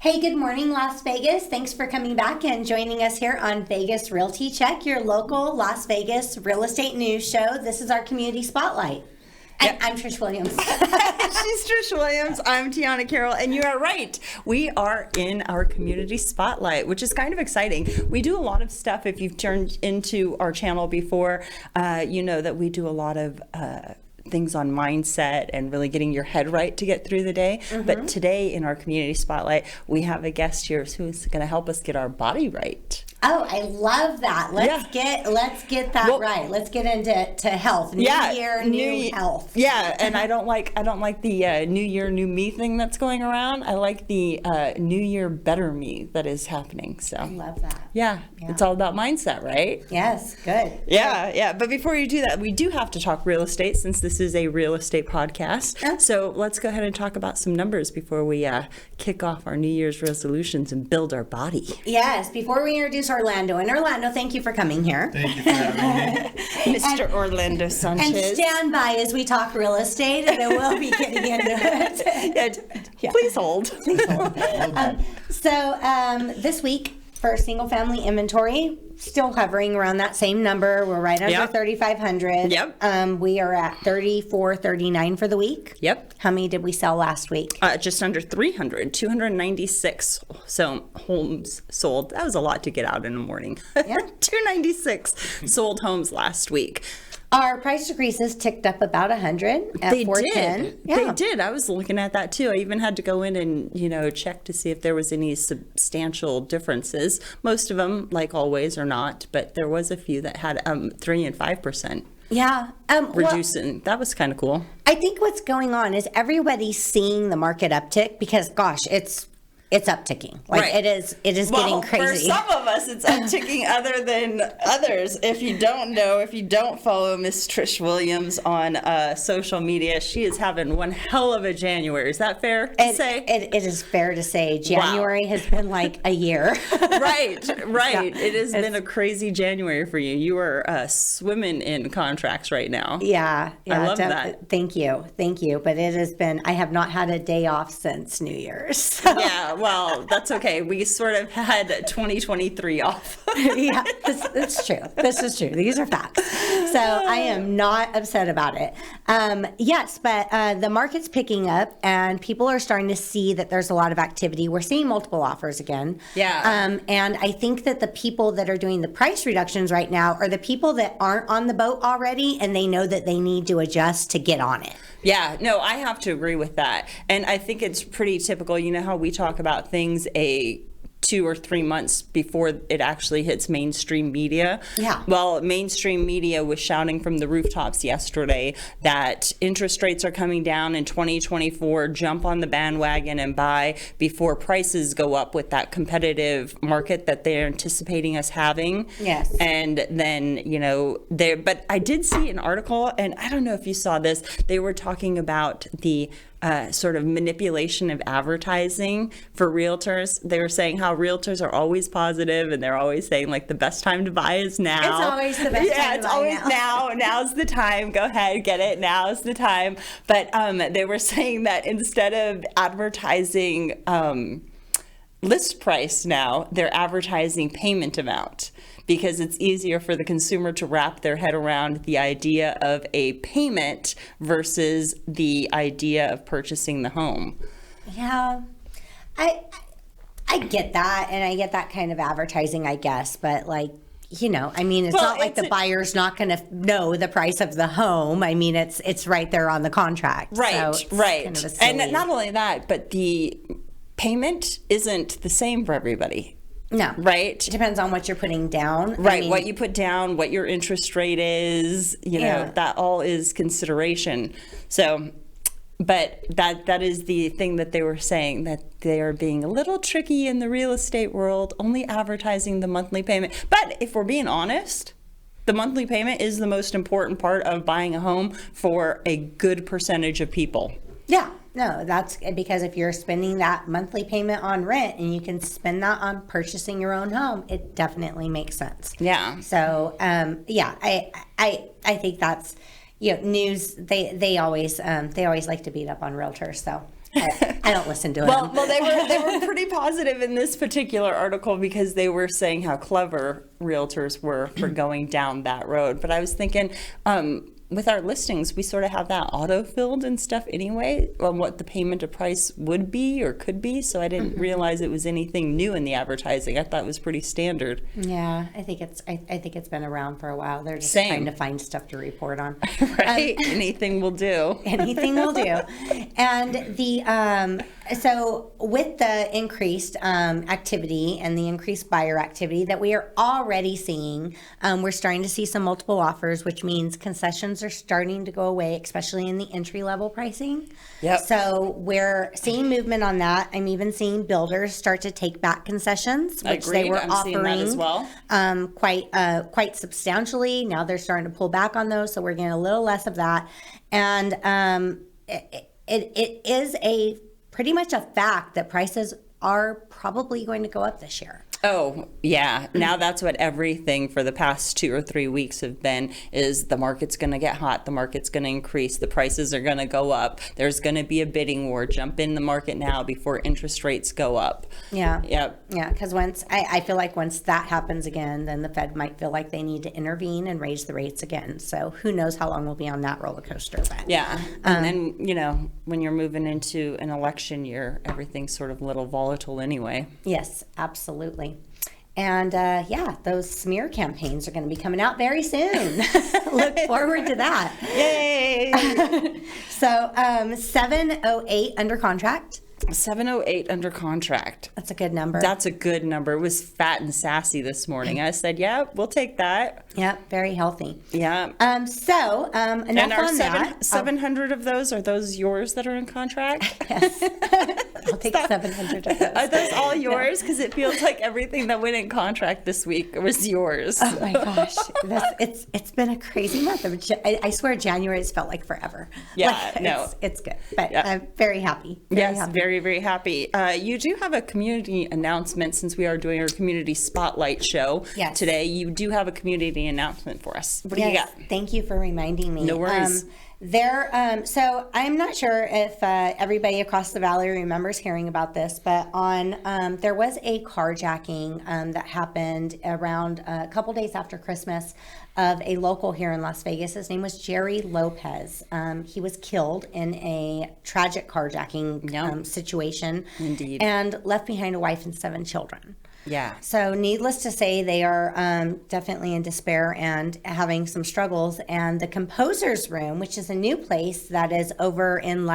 Hey, good morning, Las Vegas. Thanks for coming back and joining us here on Vegas Realty Check, your local Las Vegas real estate news show. This is our community spotlight. And I'm Trish Williams. She's Trish Williams. I'm Tiana Carroll, and you are right. We are in our community spotlight, which is kind of exciting. We do a lot of stuff. If you've turned into our channel before, you know that we do a lot of things on mindset and really getting your head right to get through the day. But today in our community spotlight, we have a guest here who's going to help us get our body right. Oh, I love that. Let's get that right. Let's get into health. New year, new health. Yeah, and I don't like the new year, new me thing that's going around. I like the new year, better me that is happening. So I love that. Yeah, it's all about mindset, right? Yes, good. Yeah. But before you do that, we do have to talk real estate since this is a real estate podcast. Yeah. So let's go ahead and talk about some numbers before we kick off our New Year's resolutions and build our body. Yes, before we introduce Orlando. And Orlando, thank you for coming here. Thank you for having me. Mr. Orlando Sanchez. And stand by as we talk real estate, and then we'll be getting into it. Please hold. So this week, for single family inventory, still hovering around that same number. We're right under 3,500. Yep. We are at 3,439 for the week. Yep. How many did we sell last week? Just under 300, 296 homes sold. That was a lot to get out in the morning. Yeah. 296 sold homes last week. Our price decreases ticked up about 100 at 410. They did. I was looking at that too. I even had to go in and check to see if there was any substantial differences. Most of them, like always, are not, but there was a few that had 3 and 5%. Yeah. Reducing. That was kind of cool. I think what's going on is everybody's seeing the market uptick because, gosh, it's upticking. Like it is getting crazy. For some of us, it's upticking other than others. If you don't know, if you don't follow Miss Trish Williams on social media, she is having one hell of a January. Is that fair to say? It is fair to say. January has been like a year. Right. Yeah, it has been a crazy January for you. You are swimming in contracts right now. Yeah. I love that. Thank you. But it has been, I have not had a day off since New Year's. So. Yeah. Well, that's okay. We sort of had 2023 off. Yeah, that's true. This is true. These are facts. So I am not upset about it. Yes, but the market's picking up and people are starting to see that there's a lot of activity. We're seeing multiple offers again. Yeah. And I think that the people that are doing the price reductions right now are the people that aren't on the boat already and they know that they need to adjust to get on it. Yeah, no, I have to agree with that. And I think it's pretty typical. You know how we talk about things 2 or 3 months before it actually hits mainstream media? Yeah. Well, mainstream media was shouting from the rooftops yesterday that interest rates are coming down in 2024, jump on the bandwagon and buy before prices go up with that competitive market that they're anticipating us having. Yes. And then, but I did see an article, and I don't know if you saw this, they were talking about the sort of manipulation of advertising for realtors. They were saying how realtors are always positive and they're always saying like the best time to buy is now. It's always the best time to buy. Yeah, it's always now. Now's the time. Go ahead, get it. Now's the time. But they were saying that instead of advertising list price now, they're advertising payment amount, because it's easier for the consumer to wrap their head around the idea of a payment versus the idea of purchasing the home. Yeah, I get that, and I get that kind of advertising, I guess, but it's not like the buyer's not going to know the price of the home. I mean, it's right there on the contract. Right, so right. Kind of and not only that, but the payment isn't the same for everybody. No. Right? It depends on what you're putting down. Right. What you put down, what your interest rate is, that all is consideration. So, but that is the thing that they were saying, that they are being a little tricky in the real estate world, only advertising the monthly payment. But if we're being honest, the monthly payment is the most important part of buying a home for a good percentage of people. Yeah. No, that's because if you're spending that monthly payment on rent and you can spend that on purchasing your own home, it definitely makes sense. Yeah. So, I think that's, news. They always like to beat up on realtors. So. I don't listen to Well, them. they were pretty positive in this particular article because they were saying how clever realtors were for going down that road. But I was thinking, with our listings, we sort of have that auto-filled and stuff anyway on what the payment to price would be or could be. So I didn't realize it was anything new in the advertising. I thought it was pretty standard. Yeah, I think it's been around for a while. They're just Same. trying to find stuff to report on. Right? Anything will do. Anything will do. And so with the increased activity and the increased buyer activity that we are already seeing, we're starting to see some multiple offers, which means concessions are starting to go away, especially in the entry level pricing. Yep. So we're seeing movement on that. I'm even seeing builders start to take back concessions, which they Agreed. were I'm seeing that as offering well. quite substantially. Now they're starting to pull back on those, so we're getting a little less of that. And it is a pretty much a fact that prices are probably going to go up this year. Oh, yeah. Now that's what everything for the past 2 or 3 weeks have been, is the market's going to get hot. The market's going to increase. The prices are going to go up. There's going to be a bidding war. Jump in the market now before interest rates go up. Yeah. Yep. Yeah, because I feel like once that happens again, then the Fed might feel like they need to intervene and raise the rates again. So who knows how long we'll be on that roller coaster. But Yeah. And then, when you're moving into an election year, everything's sort of a little volatile anyway. yes, absolutely. And those smear campaigns are going to be coming out very soon. Look forward to that. Yay! So 708 under contract. 708 under contract. That's a good number. That's a good number. It was fat and sassy this morning. I said, yeah, we'll take that. Yeah, very healthy. Yeah. Enough And our on that. 700 of those, are those yours that are in contract? Yes. I'll take 700 of those. Are those all yours? Because it feels like everything that went in contract this week was yours. Oh my gosh, it's been a crazy month. I swear January has felt like forever. Yeah, Like, no. it's good, but Yeah. I'm very happy. Yes, happy. very, very happy. You do have a community announcement since we are doing our community spotlight show Yes. today. You do have a community announcement for us. What do you got? Thank you for reminding me. No worries. So I'm not sure if everybody across the valley remembers hearing about this, but there was a carjacking that happened around a couple days after Christmas of a local here in Las Vegas. His name was Jerry Lopez. He was killed in a tragic carjacking situation. Indeed. And left behind a wife and 7 children. Yeah. So needless to say, they are definitely in despair and having some struggles. And the Composer's Room, which is a new place that is over in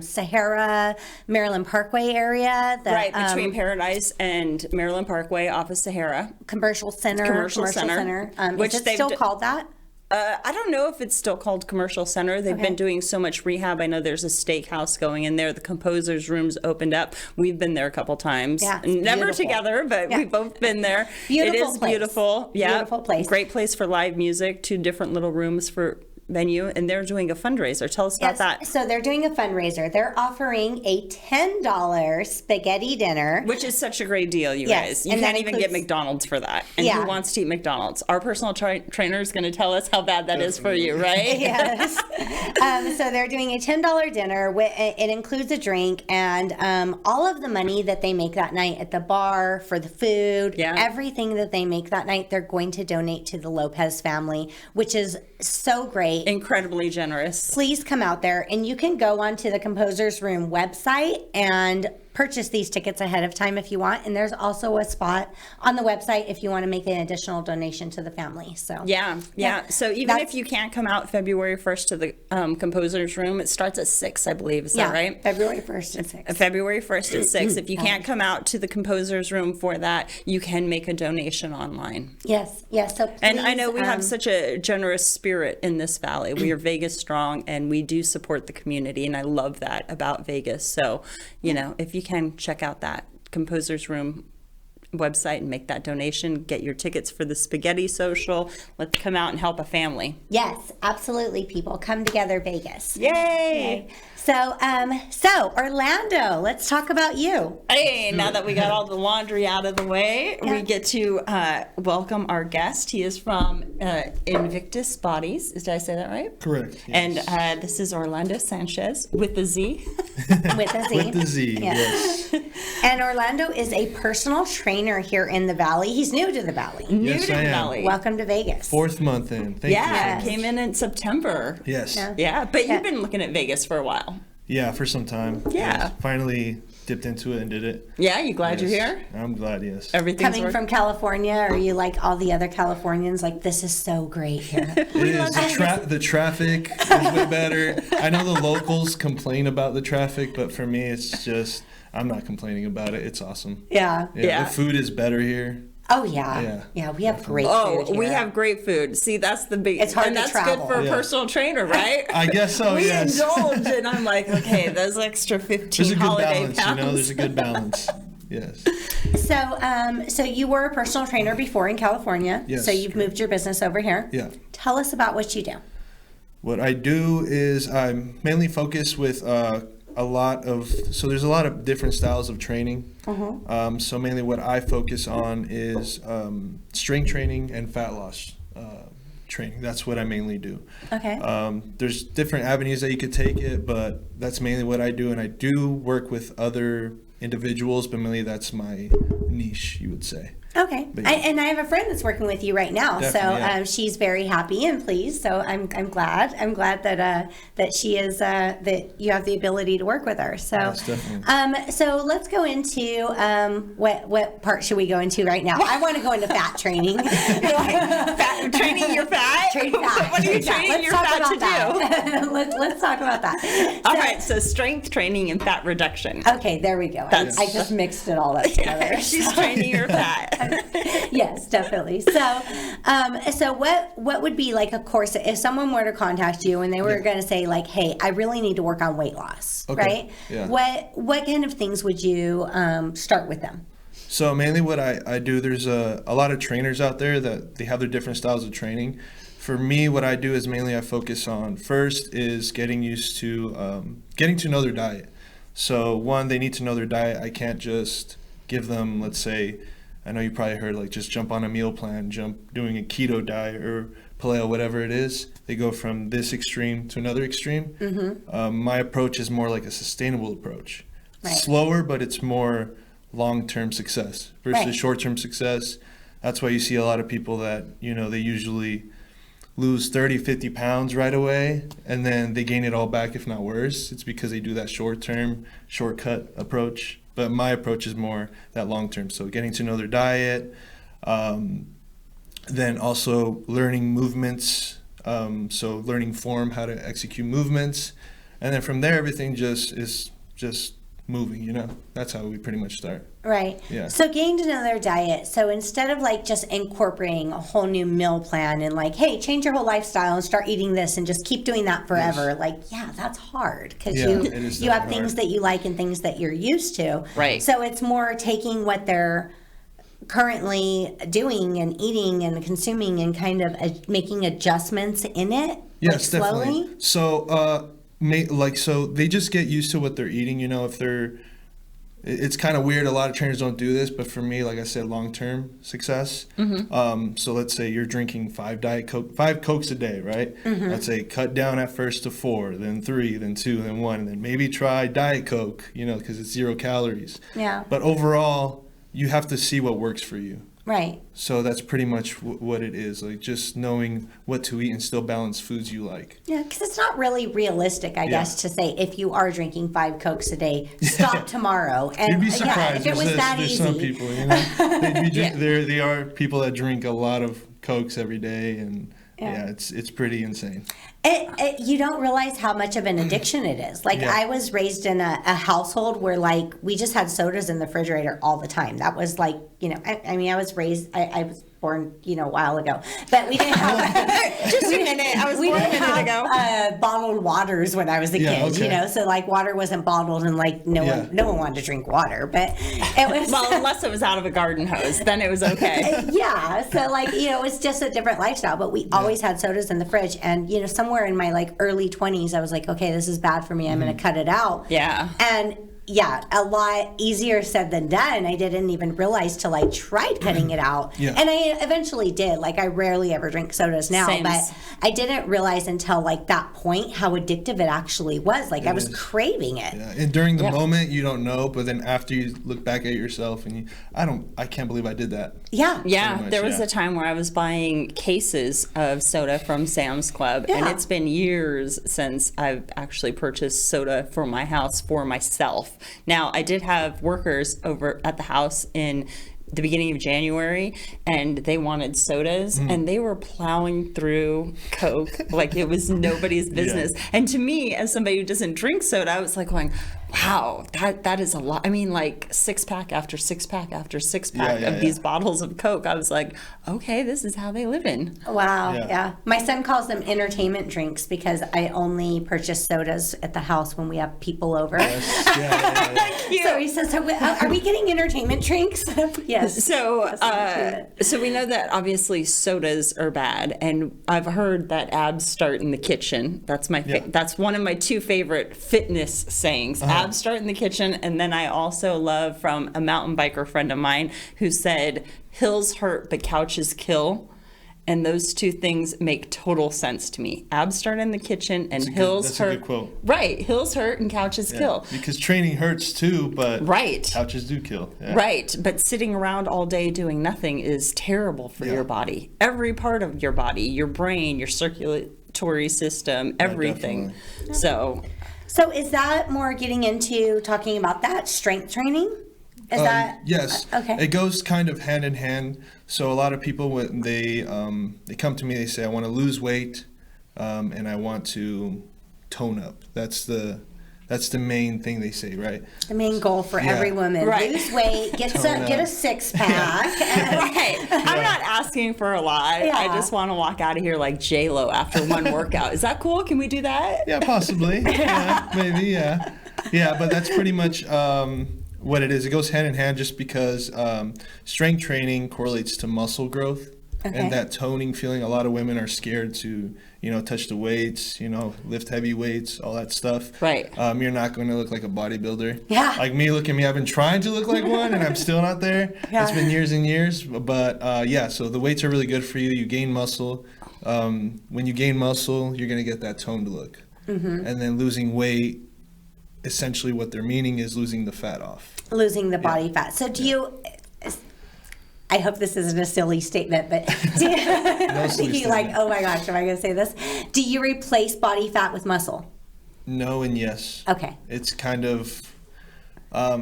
Sahara, Maryland Parkway area. Right, between Paradise and Maryland Parkway off of Sahara. Commercial Center. Which is it they've still called that? I don't know if it's still called Commercial Center. They've been doing so much rehab. I know there's a steakhouse going in there. The Composer's Room's opened up. We've been there a couple times. Yeah, Never beautiful. together, but we've both been there. Beautiful it is place. beautiful. Yeah. Beautiful place. Great place for live music, 2 different little rooms for venue, and they're doing a fundraiser. Tell us about that. So they're doing a fundraiser. They're offering a $10 spaghetti dinner. Which is such a great deal, you Yes, guys. You and can't that even get includes- McDonald's for that. And Yeah. who wants to eat McDonald's? Our personal trainer is going to tell us how bad that is for you, right? Yes. So they're doing a $10 dinner. It includes a drink, and all of the money that they make that night at the bar for the food, everything that they make that night, they're going to donate to the Lopez family, which is so great. Incredibly generous. Please come out there, and you can go onto the Composer's Room website and purchase these tickets ahead of time if you want. And there's also a spot on the website if you want to make an additional donation to the family. So Yeah. So even if you can't come out February 1st to the Composer's Room, it starts at 6, I believe. Is that right? February 1st at 6. February 1st at 6. If you can't come out to the Composer's Room for that, you can make a donation online. Yes. So please, And I know we have such a generous spirit in this valley. We are Vegas strong, and we do support the community, and I love that about Vegas. So, if you can check out that Composer's Room website and make that donation. Get your tickets for the spaghetti social. Let's come out and help a family. Yes, absolutely, people. Come together, Vegas. Yay! So Orlando, let's talk about you. Hey, now that we got all the laundry out of the way, we get to welcome our guest. He is from Invictus Bodies. Did I say that right? Correct. Yes. And this is Orlando Sanchez with the Z. With a Z. With the Z, yes. And Orlando is a personal trainer here in the Valley. He's new to the Valley. New Yes, to I the am. Valley. Welcome to Vegas. 4th month in. Thank you. Yeah, so much. came in September. Yes. Yeah, but you've been looking at Vegas for a while. Yeah, for some time. Yeah. Yes. Finally dipped into it and did it. Yeah, you glad you're Yes. here? I'm glad, yes. Everything's Coming working. from California, are you like all the other Californians? Like, this is so great here. It is. The traffic is way better. I know the locals complain about the traffic, but for me, it's just, I'm not complaining about it. It's awesome. Yeah. Yeah. The food is better here. Oh, yeah. Yeah. Yeah, we have great Oh, food we here. have great food. See, that's the big. It's hard and to that's travel. good for a Yeah. personal trainer, right? I guess so, we yes. indulge, and I'm like, okay, those extra 15 There's a good holiday balance, pounds. There's a good balance. Yes. So you were a personal trainer before in California. Yes, So you've moved your business over here. Yeah. Tell us about what you do. What I do is I'm mainly focused with there's a lot of different styles of training. So mainly what I focus on is strength training and fat loss training. That's what I mainly do. Okay. There's different avenues that you could take it, but that's mainly what I do. And I do work with other individuals, but mainly that's my niche, you would say. Okay. But yeah. And I have a friend that's working with you right now. Definitely, yeah. She's very happy and pleased. So I'm glad. I'm glad that she is that you have the ability to work with her. So Yes, definitely. So let's go into what part should we go into right now? I want to go into fat training. Training your fat? Training fat. What are you Training fat. training your fat to do? Let's talk about that. All right, so strength training and fat reduction. Okay, there we go. I just mixed it all up together. She's training your fat. Yes, definitely. So what would be like a course if someone were to contact you and they were going to say like, hey, I really need to work on weight loss, Okay, right? yeah. What kind of things would you start with them? So mainly what I do, there's a lot of trainers out there that they have their different styles of training. For me, what I do is mainly I focus on first is getting used to getting to know their diet. So one, they need to know their diet. I can't just give them, let's say, I know you probably heard like just jump on a meal plan, doing a keto diet or paleo, whatever it is. They go from this extreme to another extreme. My approach is more like a sustainable approach. Right. Slower, but it's more long-term success versus Right. short-term success. That's why you see a lot of people that, they usually lose 30, 50 pounds right away, and then they gain it all back, if not worse. It's because they do that short-term, shortcut approach. But my approach is more that long-term. So getting to know their diet, then also learning movements, so learning form, how to execute movements. And then from there, everything is just moving, That's how we pretty much start. Right. Yeah. So getting to know their diet. So instead of like just incorporating a whole new meal plan and like, hey, change your whole lifestyle and start eating this and just keep doing that forever. Yes. Like, yeah, that's hard because Yeah, it is you have definitely things hard. that you like and things that you're used to. Right. So it's more taking what they're currently doing and eating and consuming and kind of making adjustments in it. Yes, like slowly. definitely. So, so they just get used to what they're eating. If it's kind of weird. A lot of trainers don't do this, but for me, like I said, long-term success. So let's say you're drinking 5 Cokes a day, right? Let's say cut down at first to 4, then 3, then 2, then 1, and then maybe try Diet Coke, because it's 0 calories. Yeah. But overall, you have to see what works for you. Right. So that's pretty much what it is, like just knowing what to eat and still balance foods you like. Yeah, because it's not really realistic, I guess, to say if you are drinking 5 Cokes a day, stop tomorrow. And You'd be surprised. if it was that there's easy. some people, they are people that drink a lot of Cokes every day, and it's pretty insane. You don't realize how much of an addiction it is. Like I was raised in a household where like we just had sodas in the refrigerator all the time. That was like, I was raised, I was born, a while ago. But we didn't have Just a minute. I was born a minute ago. Bottled waters when I was a kid. Okay. So like water wasn't bottled, and like no one wanted to drink water. But it was Well, unless it was out of a garden hose, then it was okay. yeah. So like it was just a different lifestyle. But we always had sodas in the fridge, and somewhere in my like early 20s, I was like, okay, this is bad for me. I'm going to cut it out. Yeah. And yeah, a lot easier said than done. I didn't even realize till I tried cutting it out. Yeah. And I eventually did. Like, I rarely ever drink sodas now. Same. But I didn't realize until, like, that point how addictive it actually was. Like, I was craving it. Yeah. And during the moment, you don't know. But then after you look back at yourself and I can't believe I did that. Yeah. Yeah, much, there was yeah. a time where I was buying cases of soda from Sam's Club, and Yeah. it's been years since I've actually purchased soda for my house for myself. Now, I did have workers over at the house in the beginning of January, and they wanted sodas, and they were plowing through Coke like it was nobody's business. And to me, as somebody who doesn't drink soda, I was like going, wow, that is a lot. I mean, like 6-pack after 6-pack after 6-pack of these bottles of Coke. I was like, okay, this is how they live in. Wow. Yeah. Yeah. My son calls them entertainment drinks because I only purchase sodas at the house when we have people over. So he says, are we getting entertainment drinks? Yes. So we know that obviously sodas are bad, and I've heard that abs start in the kitchen. That's my that's one of my two favorite fitness sayings. Abs start in the kitchen, and then I also love from a mountain biker friend of mine who said, "Hills hurt, but couches kill." And those two things make total sense to me. Abs start in the kitchen, and hills hurt. That's a good quote. Right, hills hurt and couches kill. Because training hurts too, but Right. couches do kill. Yeah. Right, but sitting around all day doing nothing is terrible for your body. Every part of your body, your brain, your circulatory system, everything. So is that more getting into talking about that strength training? Is that yes? Okay. It goes kind of hand in hand. So a lot of people when they come to me, they say, I want to lose weight, and I want to tone up. That's the main thing they say, right? the main goal for every woman? Right. Lose weight, get a 6-pack. right, I'm not asking for a lot. I just want to walk out of here like J-Lo after one workout. Is that cool? Can we do that? Yeah, possibly. Yeah, maybe. Yeah, but that's pretty much what it is. It goes hand in hand just because strength training correlates to muscle growth. And that toning feeling. A lot of women are scared to, touch the weights, lift heavy weights, all that stuff. Right. You're not going to look like a bodybuilder. Yeah. Like me, look at me. I've been trying to look like one, and I'm still not there. Yeah. It's been years and years. But so the weights are really good for you. You gain muscle. When you gain muscle, you're going to get that toned look. Mm-hmm. And then losing weight, essentially what they're meaning is losing the fat off. Losing the body fat. So do you... I hope this isn't a silly statement, but do you like, oh my gosh, am I going to say this? Do you replace body fat with muscle? No and yes. Okay. It's kind of, I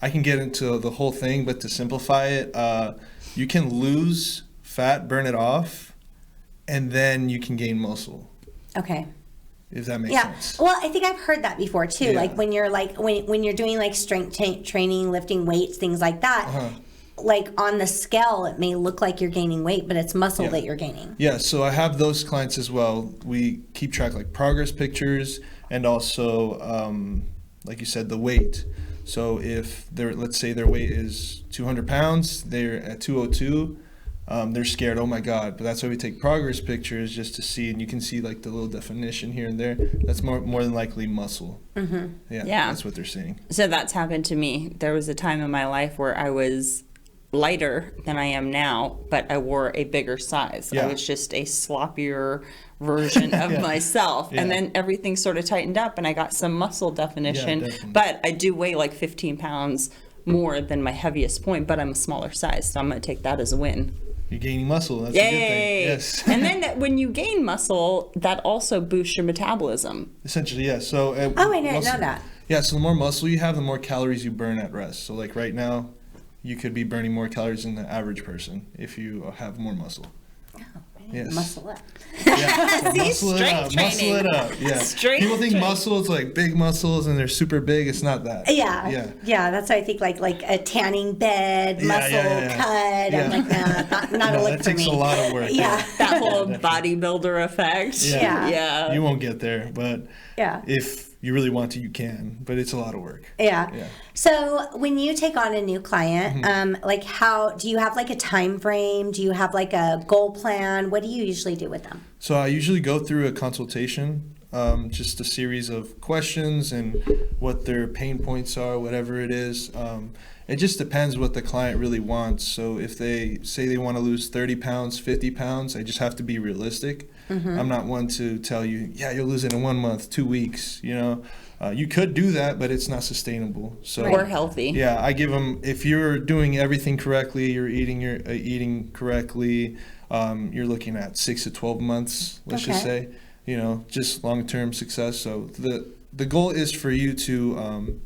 can get into the whole thing, but to simplify it, you can lose fat, burn it off, and then you can gain muscle. Okay. If that makes sense. Well, I think I've heard that before too. Yeah. Like when you're when you're doing like strength training, lifting weights, things like that. Like on the scale, it may look like you're gaining weight, but it's muscle that you're gaining. Yeah, so I have those clients as well. We keep track like progress pictures and also, like you said, the weight. So if let's say their weight is 200 pounds, they're at 202, they're scared, oh my God. But that's why we take progress pictures just to see, and you can see like the little definition here and there. That's more than likely muscle. Mm-hmm. Yeah, that's what they're seeing. So that's happened to me. There was a time in my life where I was lighter than I am now, but I wore a bigger size. I was just a sloppier version of myself. And then everything sort of tightened up and I got some muscle definition. But I do weigh like 15 pounds more than my heaviest point, but I'm a smaller size. So I'm going to take that as a win. You're gaining muscle. That's a good thing. Yes. And then when you gain muscle, that also boosts your metabolism. Essentially, yes. So, I didn't know that. Yeah, so the more muscle you have, the more calories you burn at rest. So like right now, you could be burning more calories than the average person if you have more muscle. Oh, Yes. Muscle up. Yeah. See, Muscle it strength up. training. Muscle it up. Yeah. Strength People think training. muscles like big muscles and they're super big. It's not that. Yeah. That's why I think like a tanning bed, muscle cut. Yeah. I'm like, nah, not a look that for takes me. a lot of work. Yeah. That whole bodybuilder effect. Yeah. You won't get there, but Yeah. if you really want to, you can. But it's a lot of work. Yeah. Yeah. So when you take on a new client, like how do you have like a time frame? Do you have like a goal plan? What do you usually do with them? So I usually go through a consultation, just a series of questions and what their pain points are, whatever it is. It just depends what the client really wants. So if they say they want to lose 30 pounds, 50 pounds, I just have to be realistic. I'm not one to tell you, yeah, you'll lose it in 1 month, 2 weeks, you know. You could do that, but it's not sustainable. So Or healthy. Yeah, I give them, if you're doing everything correctly, you're eating correctly, you're looking at 6 to 12 months, let's just say, you know, just long-term success. So the goal is for you to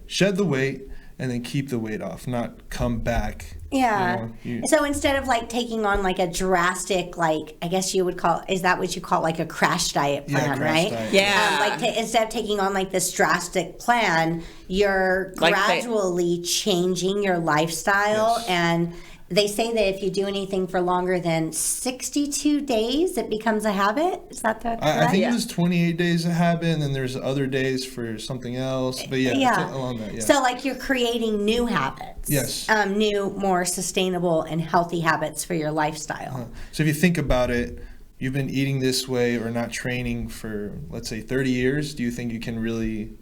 shed the weight and then keep the weight off, not come back. Yeah. You know, So instead of like taking on like a drastic, like I guess you would call, is that what you call like a crash diet plan, crash right? diet. Yeah. Instead of taking on like this drastic plan, you're Like gradually changing your lifestyle. Yes. And they say that if you do anything for longer than 62 days, it becomes a habit. Is that the correct? I think there's 28 days a habit, and then there's other days for something else. But yeah. It's along that. Yeah. So like you're creating new habits. Yes. New, more sustainable and healthy habits for your lifestyle. So if you think about it, you've been eating this way or not training for, let's say, 30 years. Do you think you can really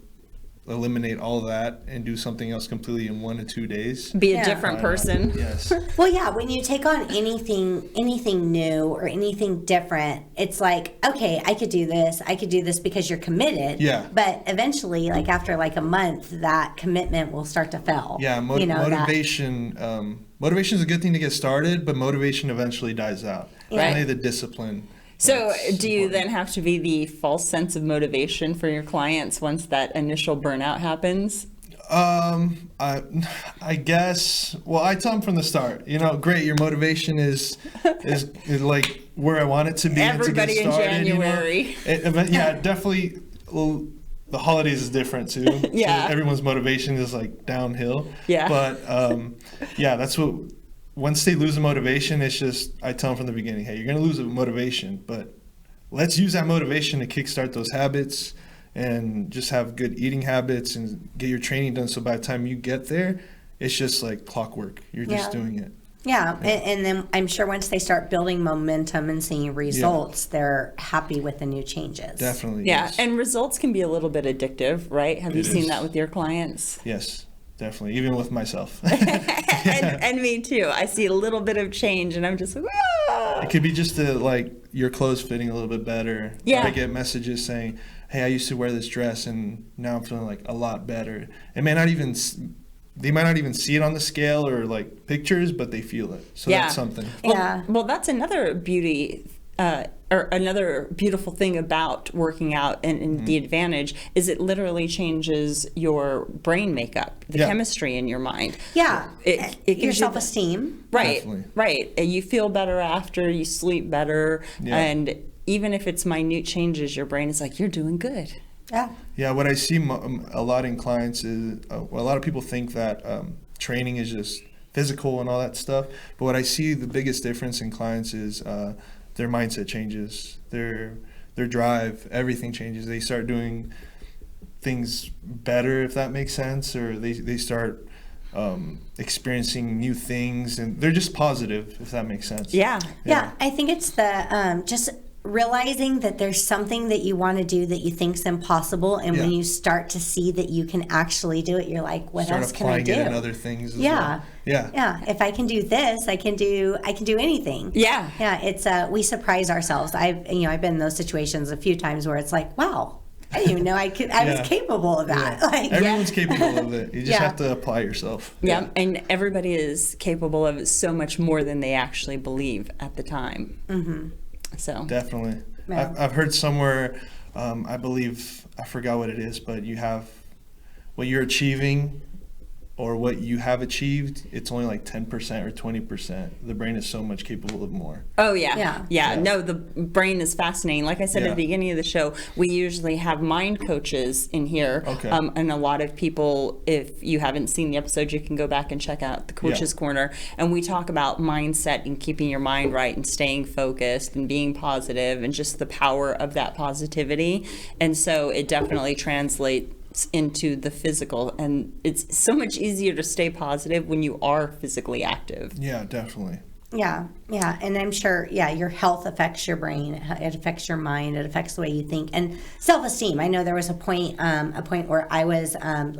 eliminate all that and do something else completely in 1 to 2 days? Be a different person. Yes. Well, yeah, when you take on anything new or anything different, it's like, okay, I could do this because you're committed. Yeah. But eventually, like after like a month, that commitment will start to fail. Yeah, motivation. Motivation is a good thing to get started, but motivation eventually dies out. Right. Only the discipline. So that's do you important. then have to be the false sense of motivation for your clients once that initial burnout happens? I guess. Well, I tell them from the start. You know, great. Your motivation is like where I want it to be. Everybody and to get started, in January. You know? Yeah, definitely. Well, the holidays is different too. Yeah. So everyone's motivation is like downhill. Yeah. But yeah, that's what. Once they lose the motivation, it's just, I tell them from the beginning, hey, you're going to lose the motivation, but let's use that motivation to kickstart those habits and just have good eating habits and get your training done. So by the time you get there, it's just like clockwork. You're just doing it. Yeah. And then I'm sure once they start building momentum and seeing results, they're happy with the new changes. Definitely. Yeah, Yes. and results can be a little bit addictive, right? Have you It seen is. that with your clients? Yes, definitely. Even with myself. and me too. I see a little bit of change and I'm just like, ah! It could be just like your clothes fitting a little bit better. Yeah. I get messages saying, hey, I used to wear this dress and now I'm feeling like a lot better. They might not even see it on the scale or like pictures, but they feel it. So that's something. Well, that's another beauty or another beautiful thing about working out and the advantage is it literally changes your brain makeup, the chemistry in your mind. Yeah. It your gives you self-esteem. Right, Definitely. right. And you feel better after, you sleep better. Yeah. And even if it's minute changes, your brain is like, you're doing good. Yeah. Yeah, what I see a lot in clients is a lot of people think that training is just physical and all that stuff. But what I see the biggest difference in clients is their mindset changes, their drive, everything changes. They start doing things better, if that makes sense, or they start experiencing new things, and they're just positive, if that makes sense. Yeah. Yeah. I think it's the just realizing that there's something that you want to do that you think's impossible, and when you start to see that you can actually do it, you're like, what Start else can I applying do? it in other things as Yeah. well. Yeah. Yeah, if I can do this, I can do anything. Yeah. Yeah, it's we surprise ourselves. I've been in those situations a few times where it's like, wow, I didn't even know I was capable of that. Yeah. Like, Everyone's capable of it. You just have to apply yourself. Yeah, and everybody is capable of so much more than they actually believe at the time. Mm-hmm. So Definitely. Yeah. I've heard somewhere, I believe, I forgot what it is, but you have what you're achieving or what you have achieved, it's only like 10% or 20%. The brain is so much capable of more. Oh, yeah. No, the brain is fascinating. Like I said at the beginning of the show, we usually have mind coaches in here. Okay. And a lot of people, if you haven't seen the episode, you can go back and check out the Coach's Corner. And we talk about mindset and keeping your mind right and staying focused and being positive and just the power of that positivity. And so it definitely translates into the physical, and it's so much easier to stay positive when you are physically active. Yeah, definitely. Yeah, and I'm sure, your health affects your brain, it affects your mind, it affects the way you think, and self-esteem. I know there was a point where I was had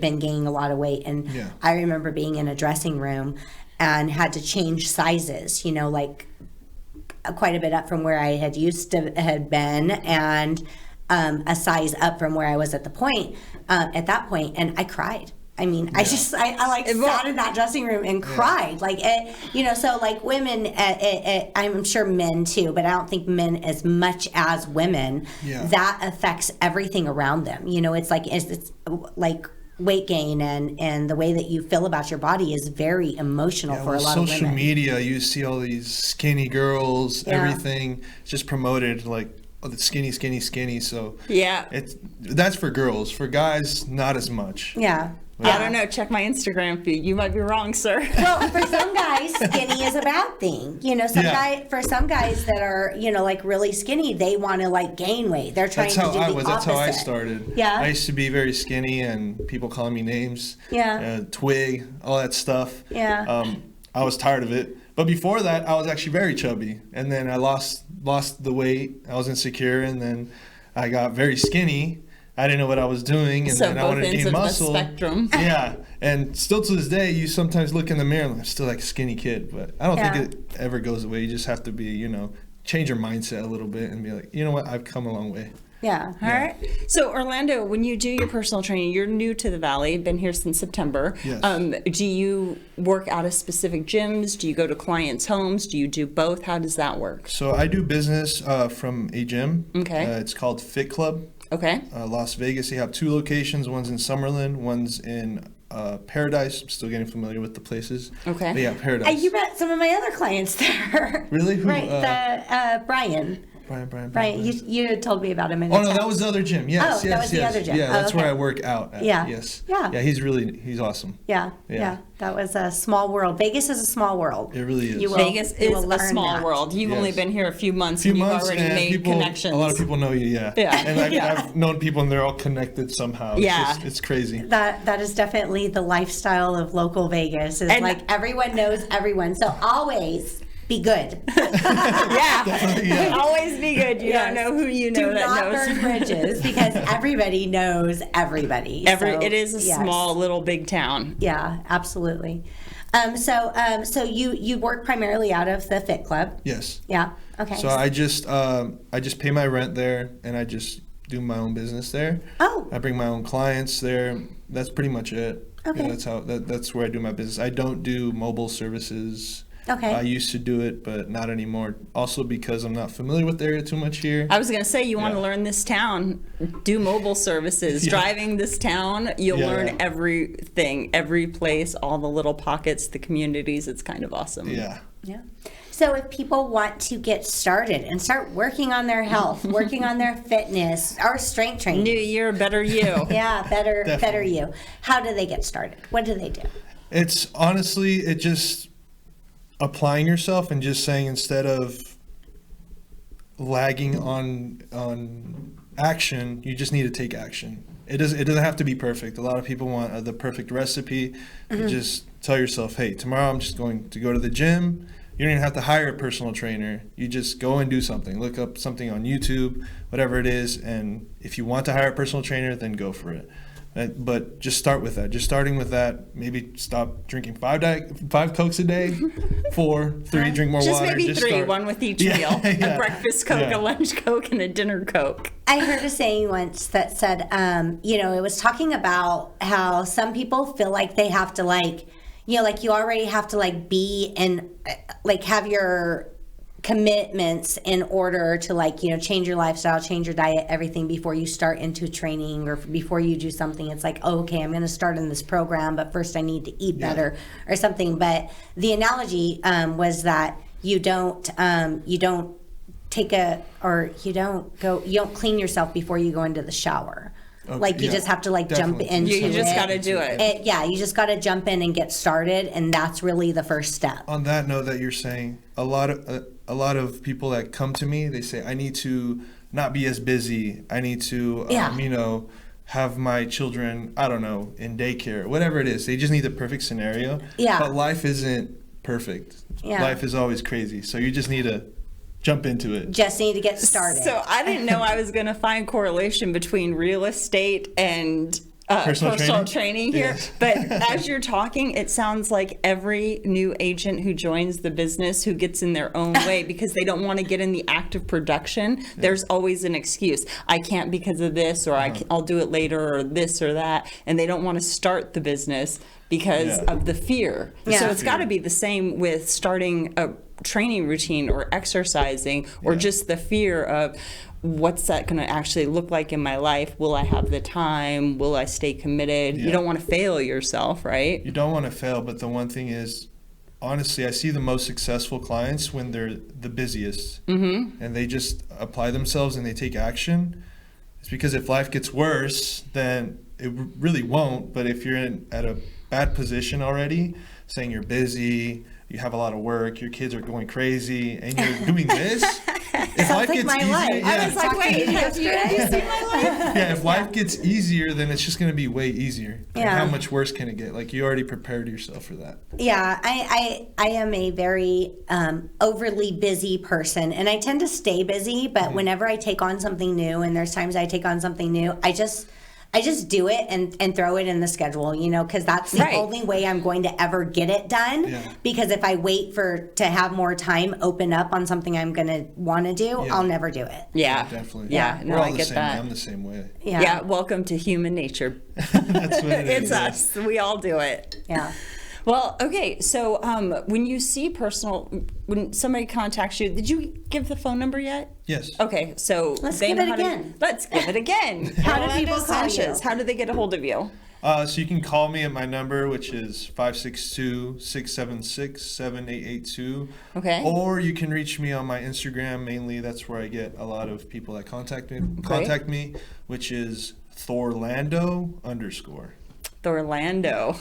been gaining a lot of weight, and I remember being in a dressing room and had to change sizes, like quite a bit up from where I had had been, and a size up from where I was at that point, and I cried. I mean, I sat in that dressing room and cried, like it, so like women, I'm sure men too, but I don't think men as much as women. That affects everything around them. It's like weight gain and the way that you feel about your body is very emotional for a lot of women. Social media, you see all these skinny girls, everything just promoted like. Oh, the skinny. So that's for girls. For guys, not as much. Yeah. I don't know. Check my Instagram feed. You might be wrong, sir. Well, for some guys, skinny is a bad thing. For some guys that are, like really skinny, they want to like gain weight. They're trying to do the opposite. That's how I started. Yeah. I used to be very skinny, and people calling me names. Yeah. Twig, all that stuff. Yeah. I was tired of it. But before that, I was actually very chubby, and then I lost the weight. I was insecure, and then I got very skinny. I didn't know what I was doing, and then I wanted to gain muscle. The spectrum. Yeah, and still to this day, you sometimes look in the mirror and I'm still like a skinny kid, but I don't think it ever goes away. You just have to be, change your mindset a little bit and be like, you know what, I've come a long way. Yeah. All right. So Orlando, when you do your personal training, you're new to the Valley, been here since September. Yes. Do you work out of specific gyms? Do you go to clients' homes? Do you do both? How does that work? So I do business from a gym. Okay. It's called Fit Club. Okay. Las Vegas. They have 2 locations. One's in Summerlin. One's in Paradise. I'm still getting familiar with the places. Okay. But yeah, Paradise. You met some of my other clients there. Really? Who? Right. Brian. Brian, you had told me about him. Oh, no, that was the other gym. Yes, that was the other gym. Yeah, that's where I work out at. Yeah. Yes. Yeah. Yeah, he's awesome. Yeah. That was a small world. Vegas is a small world. It really is. Vegas is a small world. You've only been here a few months, and you've already made connections. A lot of people know you, yeah. And I've known people, and they're all connected somehow. It's crazy. That is definitely the lifestyle of local Vegas. Is like everyone knows everyone. So always be good. Always be good. You don't know who you know Do that not knows. burn bridges because everybody knows everybody. It is a small little big town. Yeah, absolutely. So you work primarily out of the Fit Club. Yes. Yeah. Okay. So I just pay my rent there, and I just do my own business there. Oh. I bring my own clients there. That's pretty much it. Okay. Yeah, that's where I do my business. I don't do mobile services. Okay. I used to do it, but not anymore. Also because I'm not familiar with the area too much here. I was going to say, you want to learn this town, do mobile services. Driving this town, you'll learn everything, every place, all the little pockets, the communities. It's kind of awesome. Yeah. So if people want to get started and start working on their health, working on their fitness, or strength training. New year, better you. Yeah, better you. How do they get started? What do they do? It's honestly, just applying yourself and just saying, instead of lagging on action, you just need to take action. It doesn't have to be perfect. A lot of people want the perfect recipe. You just tell yourself, hey, tomorrow I'm just going to go to the gym. You don't even have to hire a personal trainer. You just go and do something. Look up something on YouTube, whatever it is, and if you want to hire a personal trainer, then go for it. But just start with that. Just starting with that. Maybe stop drinking 5 Cokes a day. 4, 3, drink more water. Just maybe 3, one with each meal. A breakfast Coke, a lunch Coke, and a dinner Coke. I heard a saying once that said, it was talking about how some people feel like they have to you already have to be and have your commitments in order to, like, you know, change your lifestyle, change your diet, everything before you start into training or before you do something. It's like, oh, okay, I'm going to start in this program, but first I need to eat better or something. But the analogy was that you don't take you don't clean yourself before you go into the shower. Okay, like, you just have to, like, definitely. jump into it. You just got to do it. You just got to jump in and get started, and that's really the first step. On that note that you're saying, a lot of people that come to me, they say, I need to not be as busy. I need to, you know, have my children, I don't know, in daycare, whatever it is. They just need the perfect scenario. Yeah. But life isn't perfect. Yeah. Life is always crazy. So you just need to jump into it. Just need to get started. So I didn't know I was going to find correlation between real estate and personal training here. Yes. But as you're talking, it sounds like every new agent who joins the business who gets in their own way because they don't want to get in the act of production, there's always an excuse. I can't because of this, or I'll do it later, or this or that. And they don't want to start the business because of the fear. Yeah. So it's got to be the same with starting a training routine or exercising, or just the fear of, what's that going to actually look like in my life? Will I have the time? Will I stay committed? You don't want to fail yourself, right? You don't want to fail, but the one thing is, honestly, I see the most successful clients when they're the busiest, and they just apply themselves and they take action. It's because if life gets worse, then it really won't. But if you're at a bad position already, saying you're busy, you have a lot of work, your kids are going crazy, and you're doing this. If life like gets my easier, life. I was like, wait, have you seen my life? Yeah, if life gets easier, then it's just going to be way easier. And how much worse can it get? Like, you already prepared yourself for that. Yeah, I am a very overly busy person, and I tend to stay busy, but whenever I take on something new, and there's times I take on something new, I just do it and throw it in the schedule, you know, because that's the only way I'm going to ever get it done. Yeah. Because if I wait to have more time open up on something I'm going to want to do, I'll never do it. Yeah, definitely. Yeah, no, I get that. I'm the same way. Yeah, welcome to human nature. That's what it is. It's us. We all do it. Yeah. Well, okay, so when you see when somebody contacts you, did you give the phone number yet? Yes. Okay, so let's give it again. Let's give it again. How do people call you? How do they get a hold of you? So you can call me at my number, which is 562-676-7882. Okay. Or you can reach me on my Instagram. Mainly, that's where I get a lot of people that contact me, which is Thorlando_. Thorlando.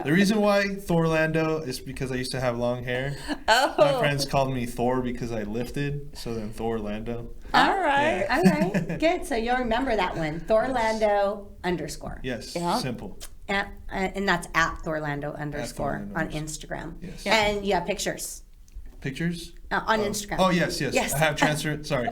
The reason why Thorlando is because I used to have long hair. Oh. My friends called me Thor because I lifted, so then Thorlando. All right. All right. Good. So you'll remember that one. Thorlando_. Yes. Simple. And that's at Thorlando_ on Instagram. Yes. And you have pictures. Pictures? On Instagram. Oh, yes. I have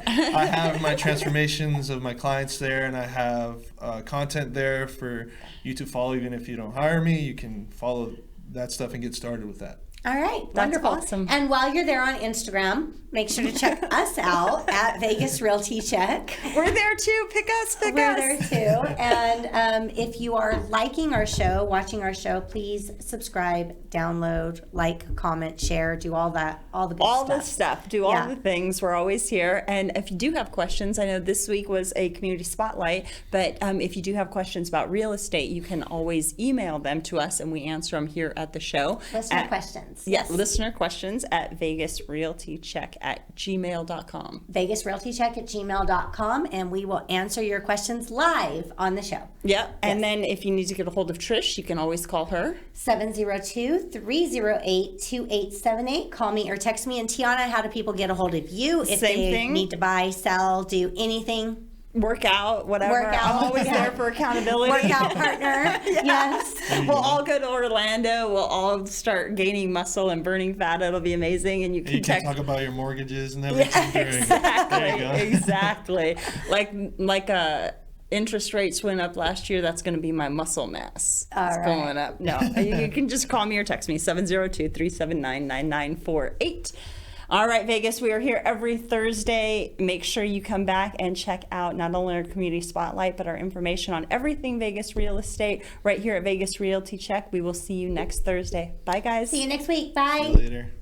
I have my transformations of my clients there, and I have content there for you to follow. Even if you don't hire me, you can follow that stuff and get started with that. All right, that's wonderful. Awesome. And while you're there on Instagram, make sure to check us out at Vegas Realty Check. We're there too. Pick us. We're there too. And if you are liking our show, watching our show, please subscribe, download, like, comment, share, do all that, all the good stuff. All the stuff. Do all the things. We're always here. And if you do have questions, I know this week was a community spotlight, but if you do have questions about real estate, you can always email them to us, and we answer them here at the show. Listener questions. Yes, listener questions at vegasrealtycheck@gmail.com. vegasrealtycheck@gmail.com, and we will answer your questions live on the show. Yep. And then if you need to get a hold of Trish, you can always call her. 702-308-2878. Call me or text me. And Tiana, how do people get a hold of you if they need to buy, sell, do anything? Work out, whatever. I'm always there for accountability. Workout partner. Yes. We'll all go to Orlando. We'll all start gaining muscle and burning fat. It'll be amazing. And you can talk about your mortgages and everything. Exactly. There you go. Exactly. Like interest rates went up last year. That's going to be my muscle mass. It's going up. No, you can just call me or text me, 702-379-9948. All right, Vegas, we are here every Thursday. Make sure you come back and check out not only our community spotlight, but our information on everything Vegas real estate right here at Vegas Realty Check. We will see you next Thursday. Bye, guys. See you next week. Bye. See you later.